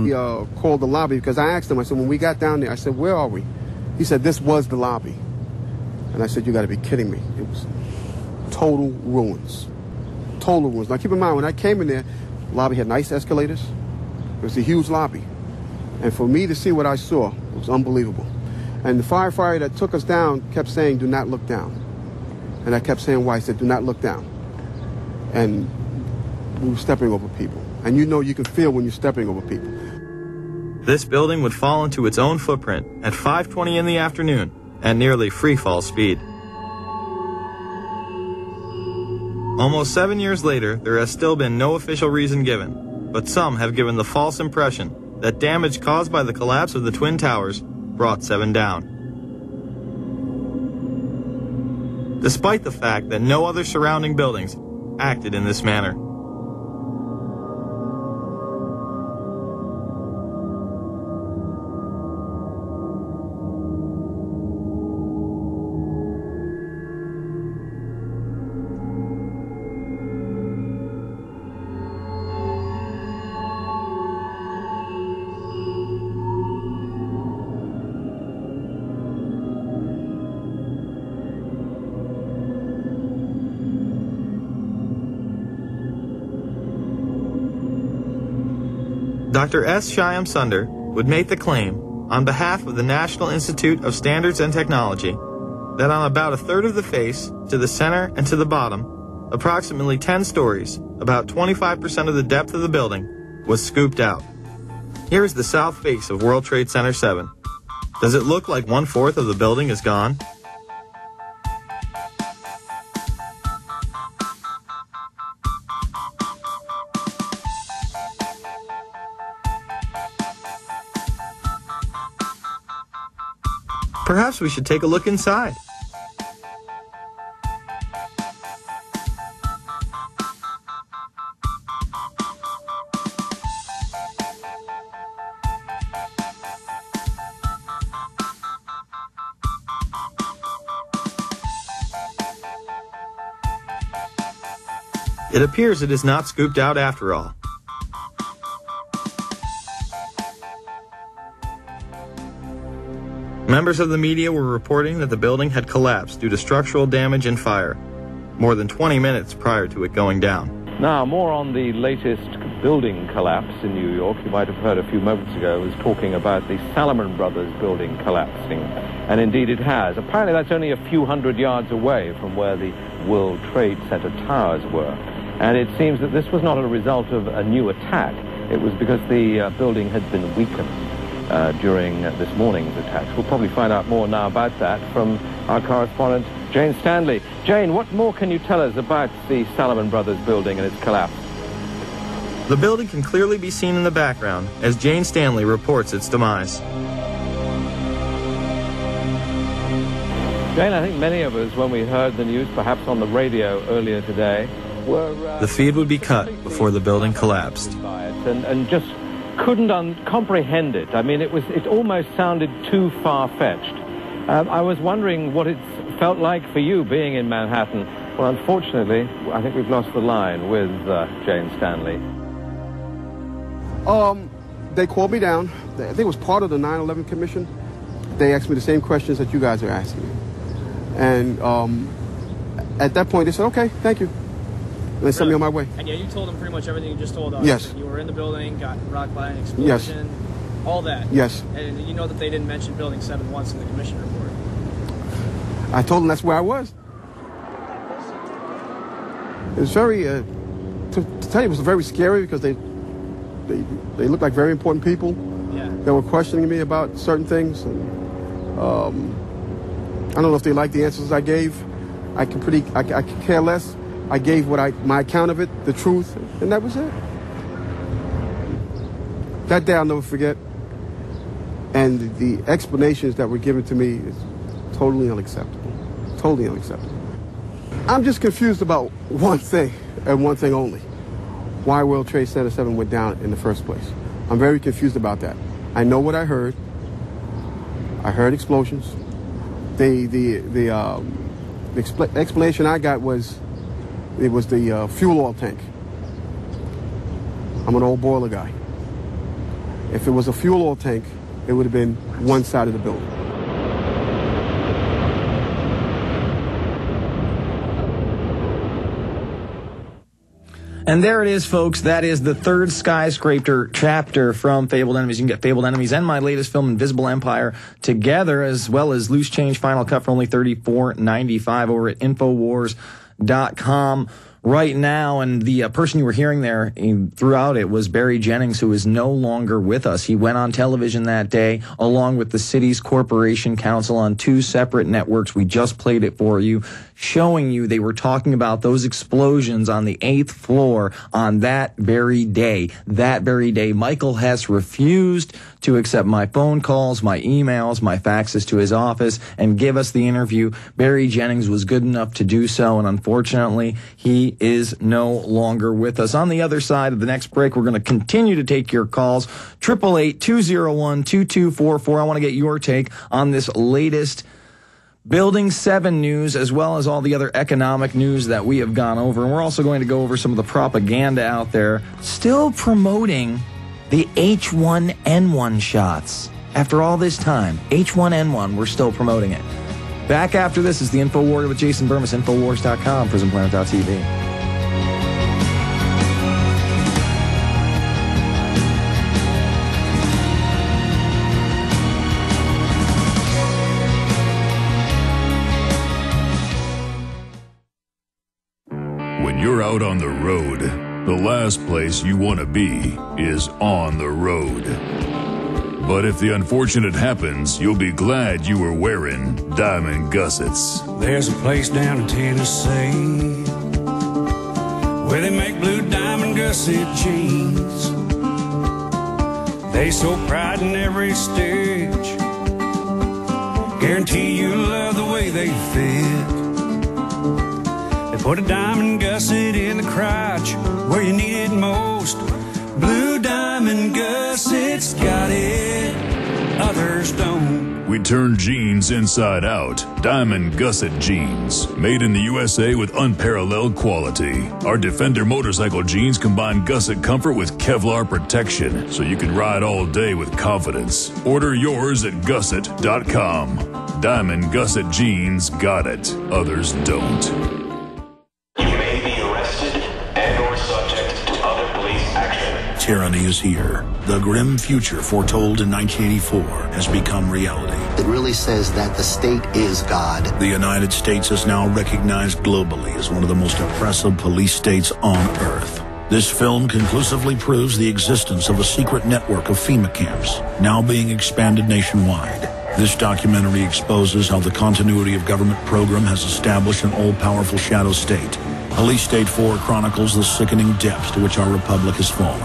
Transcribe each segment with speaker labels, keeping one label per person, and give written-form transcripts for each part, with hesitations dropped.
Speaker 1: He called the lobby because I asked him, I said, when we got down there, I said, where are we? He said, this was the lobby. And I said, you got to be kidding me. It was total ruins. Total ruins. Now, keep in mind, when I came in there, the lobby had nice escalators. It was a huge lobby. And for me to see what I saw, it was unbelievable. And the firefighter that took us down kept saying, do not look down. And I kept saying why. I said, do not look down. And we were stepping over people. And you know you can feel when you're stepping over people.
Speaker 2: This building would fall into its own footprint at 5:20 in the afternoon at nearly free-fall speed. Almost 7 years later, there has still been no official reason given, but some have given the false impression that damage caused by the collapse of the Twin Towers brought 7 down. Despite the fact that no other surrounding buildings acted in this manner. Dr. S. Shyam Sunder would make the claim, on behalf of the National Institute of Standards and Technology, that on about a third of the face, to the center and to the bottom, approximately 10 stories, about 25% of the depth of the building, was scooped out. Here is the south face of World Trade Center 7. Does it look like 1/4 of the building is gone? Perhaps we should take a look inside. It appears it is not scooped out after all. Members of the media were reporting that the building had collapsed due to structural damage and fire, more than 20 minutes prior to it going down.
Speaker 3: Now, more on the latest building collapse in New York. You might have heard a few moments ago, I was talking about the Salomon Brothers building collapsing. And indeed it has. Apparently that's only a few hundred yards away from where the World Trade Center towers were. And it seems that this was not a result of a new attack. It was because the building had been weakened during this morning's attacks. We'll probably find out more now about that from our correspondent, Jane Stanley. Jane, what more can you tell us about the Salomon Brothers building and its collapse?
Speaker 2: The building can clearly be seen in the background as Jane Stanley reports its demise.
Speaker 3: Jane, I think many of us, when we heard the news, perhaps on the radio earlier today, were...
Speaker 2: the feed would be cut before the building collapsed.
Speaker 3: And just couldn't comprehend it. I mean, it almost sounded too far-fetched. I was wondering what it felt like for you being in Manhattan. Well, unfortunately, I think we've lost the line with Jane Stanley.
Speaker 1: They called me down. I think it was part of the 9/11 Commission. They asked me the same questions that you guys are asking me. And at that point, they said, okay, thank you. And they sent me on my way.
Speaker 4: And yeah, you told them pretty much everything you just told us.
Speaker 1: Yes.
Speaker 4: You were in the building, got rocked by an explosion. Yes. All that.
Speaker 1: Yes.
Speaker 4: And you know that they didn't mention Building 7 once in the commission report.
Speaker 1: I told them that's where I was. It was very, to tell you, it was very scary because they looked like very important people.
Speaker 4: Yeah.
Speaker 1: They were questioning me about certain things. And, I don't know if they liked the answers I gave. I could care less. I gave my account of it, the truth, and that was it. That day I'll never forget. And the explanations that were given to me is totally unacceptable. Totally unacceptable. I'm just confused about one thing, and one thing only. Why World Trade Center 7 went down in the first place. I'm very confused about that. I know what I heard. I heard explosions. The explanation I got was it was the fuel oil tank. I'm an old boiler guy. If it was a fuel oil tank, it would have been one side of the building.
Speaker 2: And there it is, folks. That is the third skyscraper chapter from Fabled Enemies. You can get Fabled Enemies and my latest film, Invisible Empire, together, as well as Loose Change Final Cut for only $34.95 over at Infowars.com right now. And the person you were hearing there throughout it was Barry Jennings, who is no longer with us. He went on television that day, along with the city's corporation council on 2 separate networks. We just played it for you, showing you they were talking about those explosions on the 8th floor on that very day. That very day, Michael Hess refused to accept my phone calls, my emails, my faxes to his office, and give us the interview. Barry Jennings was good enough to do so, and unfortunately, he is no longer with us. On the other side of the next break, we're going to continue to take your calls. 888-201-2244. I want to get your take on this latest Building 7 news, as well as all the other economic news that we have gone over. And we're also going to go over some of the propaganda out there still promoting the H1N1 shots. After all this time, H1N1, we're still promoting it. Back after this is the Infowarrior with Jason Bermas, Infowars.com, PrisonPlanet.tv.
Speaker 5: When you're out on the road, the last place you want to be is on the road. But if the unfortunate happens, you'll be glad you were wearing diamond gussets.
Speaker 6: There's a place down in Tennessee where they make blue diamond gusset jeans. They show pride in every stitch, guarantee you'll love the way they fit. They put a diamond gusset in the crotch where you need it most. Blue diamond gussets got it, others don't.
Speaker 5: We turn jeans inside out. Diamond gusset jeans, made in the USA with unparalleled quality. Our Defender motorcycle jeans combine gusset comfort with Kevlar protection, so you can ride all day with confidence. Order yours at gusset.com. Diamond gusset jeans got it, others don't.
Speaker 7: Tyranny is here. The grim future foretold in 1984 has become reality.
Speaker 8: It really says that the state is God.
Speaker 7: The United States is now recognized globally as one of the most oppressive police states on Earth. This film conclusively proves the existence of a secret network of FEMA camps, now being expanded nationwide. This documentary exposes how the continuity of government program has established an all-powerful shadow state. Police State 4 chronicles the sickening depths to which our republic has fallen.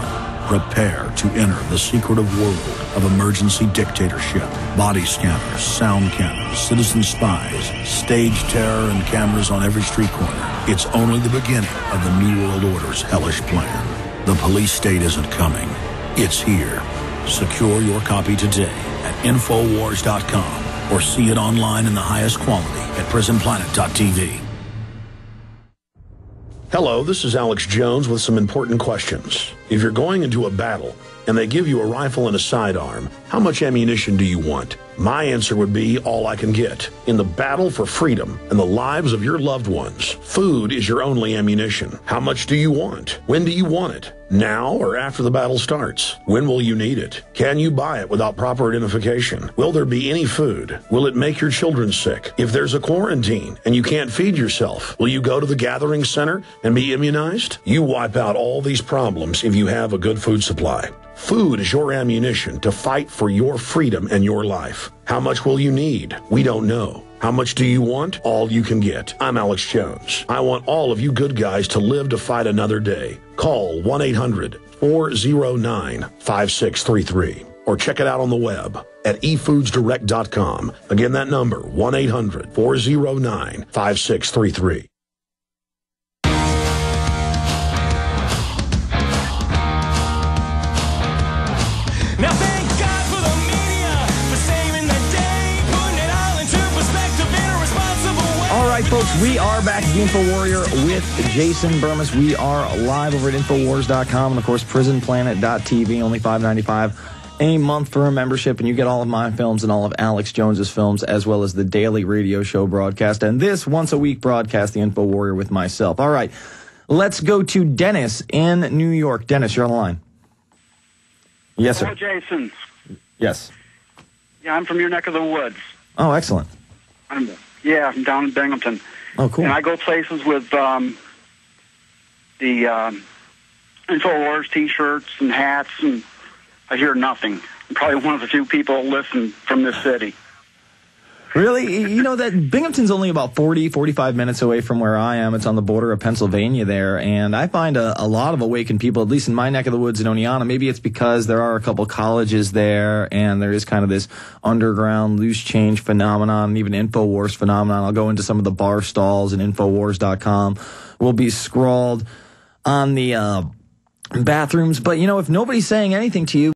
Speaker 7: Prepare to enter the secretive world of emergency dictatorship. Body scanners, sound cannons, citizen spies, stage terror, and cameras on every street corner. It's only the beginning of the New World Order's hellish plan. The police state isn't coming. It's here. Secure your copy today at Infowars.com or see it online in the highest quality at PrisonPlanet.tv.
Speaker 9: Hello, this is Alex Jones with some important questions. If you're going into a battle and they give you a rifle and a sidearm, how much ammunition do you want? My answer would be all I can get. In the battle for freedom and the lives of your loved ones, food is your only ammunition. How much do you want? When do you want it? Now or after the battle starts? When will you need it? Can you buy it without proper identification? Will there be any food? Will it make your children sick? If there's a quarantine and you can't feed yourself, will you go to the gathering center and be immunized? You wipe out all these problems if you have a good food supply. Food is your ammunition to fight for your freedom and your life. How much will you need? We don't know. How much do you want? All you can get. I'm Alex Jones. I want all of you good guys to live to fight another day. Call 1-800-409-5633 or check it out on the web at efoodsdirect.com. Again, that number, 1-800-409-5633.
Speaker 10: Now thank God for the media for saving the day, putting it all into perspective in a responsible way.
Speaker 2: All right, folks, we are back at the Infowarrior with Jason Bermas. We are live over at Infowars.com and, of course, PrisonPlanet.tv, only $5.95 a month for a membership, and you get all of my films and all of Alex Jones's films, as well as the daily radio show broadcast and this once-a-week broadcast, the Infowarrior, with myself. All right, let's go to Dennis in New York. Dennis, you're on the line. Yes, sir.
Speaker 11: Hello, Jason.
Speaker 2: Yes.
Speaker 11: Yeah, I'm from your neck of the woods.
Speaker 2: Oh, excellent.
Speaker 11: I'm down in Binghamton.
Speaker 2: Oh, cool.
Speaker 11: And I go places with the Infowarriors T-shirts and hats, and I hear nothing. I'm probably one of the few people that listen from this city.
Speaker 2: Really? You know that Binghamton's only about 45 minutes away from where I am. It's on the border of Pennsylvania there, and I find a lot of awakened people, at least in my neck of the woods in Oneonta. Maybe it's because there are a couple colleges there, and there is kind of this underground loose change phenomenon, and even Infowars phenomenon. I'll go into some of the bar stalls, and Infowars.com will be scrawled on the bathrooms. But, you know, if nobody's saying anything to you,